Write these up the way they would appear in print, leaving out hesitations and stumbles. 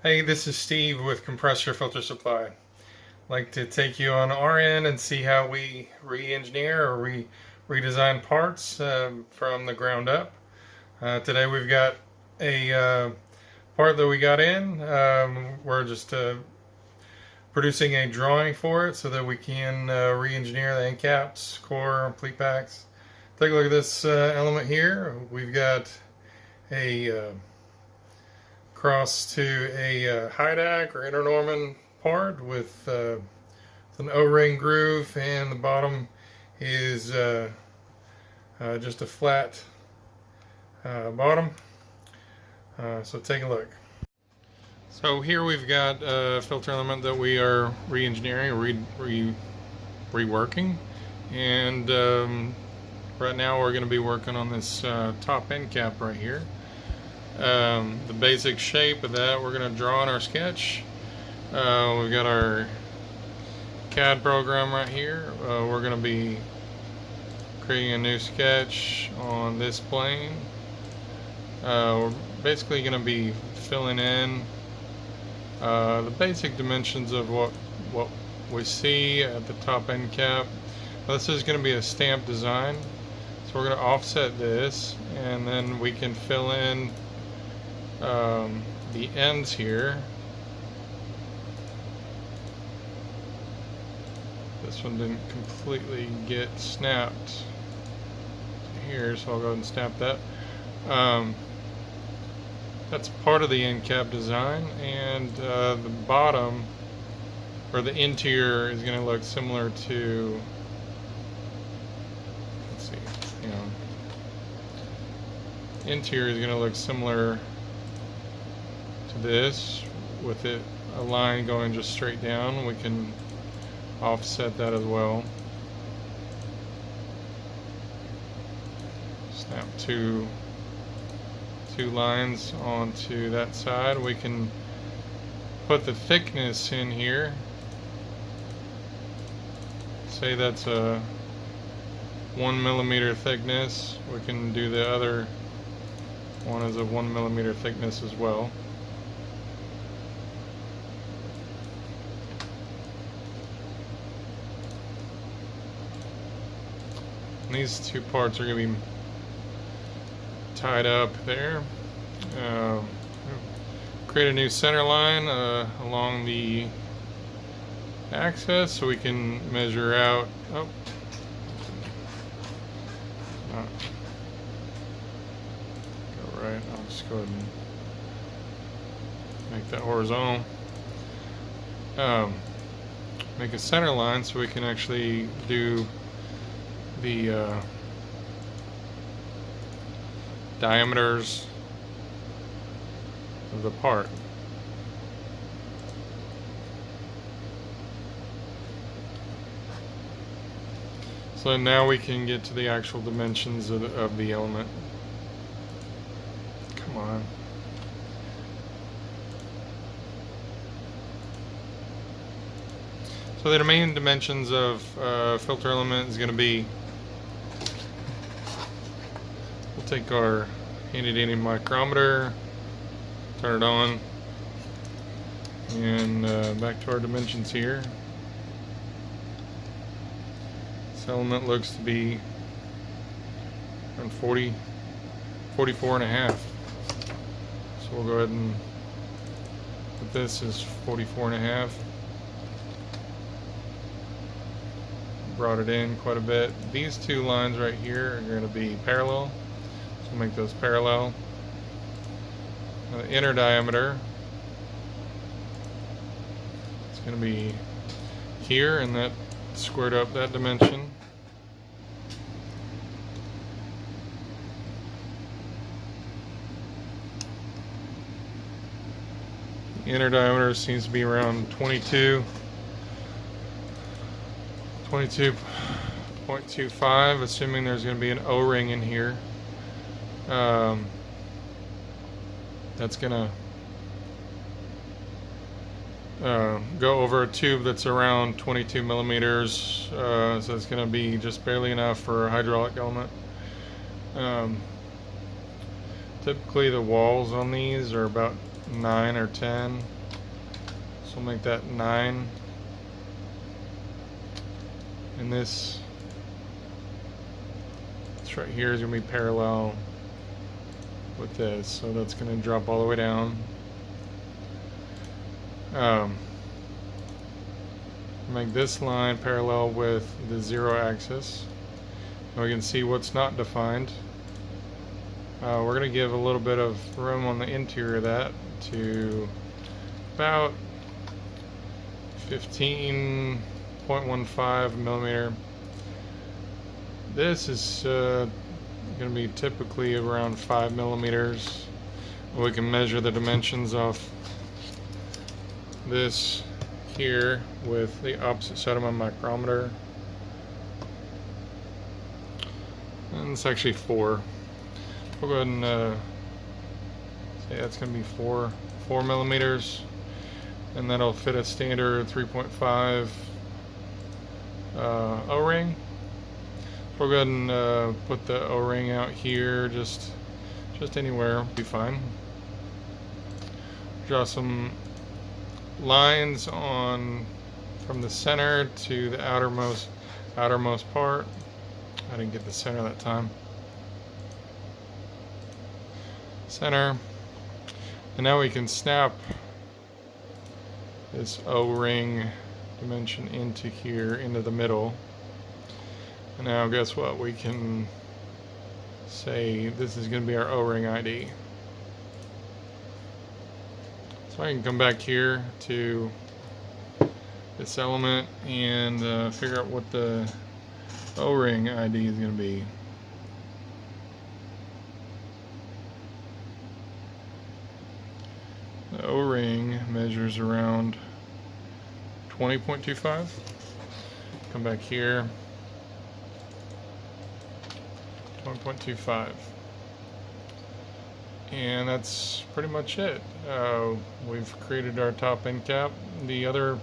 Hey, this is Steve with Compressor Filter Supply. I'd like to take you on our end and see how we re-engineer or redesign parts from the ground up. Today we've got a part that we got in. We're just producing a drawing for it so that we can re-engineer the end caps, core, pleat packs. Take a look at this element here. We've got a cross to a Hydac or Internorman part with an O-ring groove, and the bottom is just a flat bottom. So take a look. So here we've got a filter element that we are re-engineering, reworking, and right now we're going to be working on this top end cap right here. The basic shape of that we're going to draw in our sketch. We've got our CAD program right here. We're going to be creating a new sketch on this plane. We're basically going to be filling in the basic dimensions of what we see at the top end cap. This is going to be a stamp design, so we're going to offset this, and then we can fill in the ends here. This one didn't completely get snapped here, so I'll go ahead and snap that. That's part of the end cap design, and the bottom or the interior is going to look similar to, let's see, interior is going to look similar to this, with it a line going just straight down. We can offset that as well. Snap two lines onto that side. We can put the thickness in here. Say that's a 1 millimeter thickness. We can do the other one as a 1 millimeter thickness as well. And these two parts are going to be tied up there. Create a new center line along the axis so we can measure out. Oh, go right. I'll just go ahead and make that horizontal. Make a center line so we can actually do the diameters of the part. So now we can get to the actual dimensions of the element. Come on. So the main dimensions of filter element is going to be, we'll take our handy dandy micrometer, turn it on, and back to our dimensions here. This element looks to be around 44 and a half. So we'll go ahead and put this as 44 and a half. Brought it in quite a bit. These two lines right here are going to be parallel, so we'll make those parallel. Now the inner diameter is going to be here, and that squared up that dimension. The inner diameter seems to be around 22.25, assuming there's going to be an O-ring in here. That's going to go over a tube that's around 22 millimeters, so it's going to be just barely enough for a hydraulic element. Typically the walls on these are about 9 or 10. So we'll make that 9. And this right here is going to be parallel with this, so that's going to drop all the way down. Make this line parallel with the 0 axis. And we can see what's not defined. We're going to give a little bit of room on the interior of that to about 15.15 millimeter. This is going to be typically around 5 millimeters. We can measure the dimensions off this here with the opposite side of my micrometer. And it's actually 4. We'll go ahead and say that's going to be 4 millimeters. And that'll fit a standard 3.5 O-ring. We'll go ahead and put the O-ring out here, just anywhere will be fine. Draw some lines on from the center to the outermost part. I didn't get the center that time. Center. And now we can snap this O-ring dimension into here, into the middle. And now guess what? We can say this is going to be our O-ring ID. So I can come back here to this element and figure out what the O-ring ID is going to be. The O-ring measures around 20.25. Come back here. 1.25, and that's pretty much it. We've created our top end cap. The other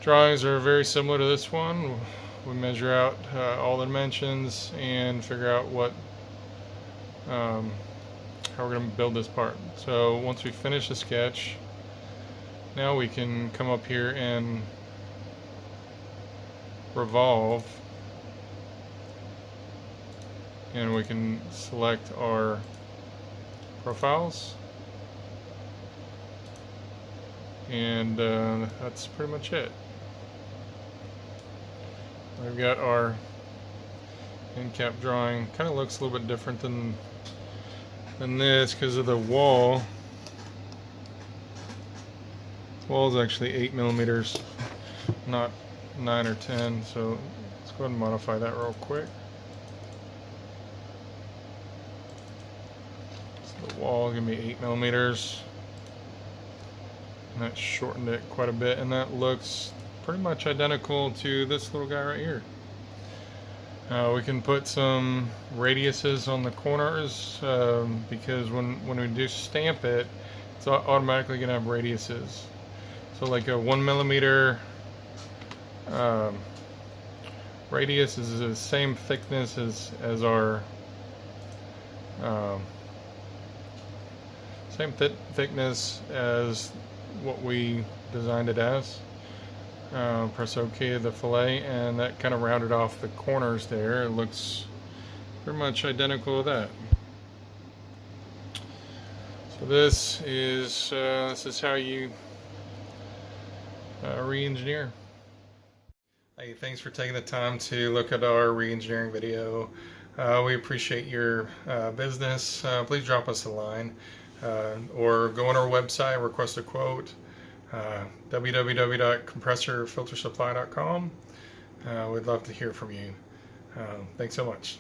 drawings are very similar to this one. We measure out all the dimensions and figure out what how we're going to build this part. So once we finish the sketch, now we can come up here and revolve. And we can select our profiles, and that's pretty much it. We've got our end cap drawing. Kind of looks a little bit different than this because of the wall. The wall is actually 8 millimeters, not 9 or 10. So let's go ahead and modify that real quick. The wall is going to be 8 millimeters, and that shortened it quite a bit, and that looks pretty much identical to this little guy right here. We can put some radiuses on the corners because when we do stamp it, it's automatically going to have radiuses. So like a 1 millimeter radius is the same thickness as our same thickness as what we designed it as. Press OK the fillet, and that kind of rounded off the corners there. It looks pretty much identical to that. So this is how you re-engineer. Hey, thanks for taking the time to look at our re-engineering video. We appreciate your business. Please drop us a line. Or go on our website, request a quote, www.compressorfiltersupply.com. We'd love to hear from you. Thanks so much.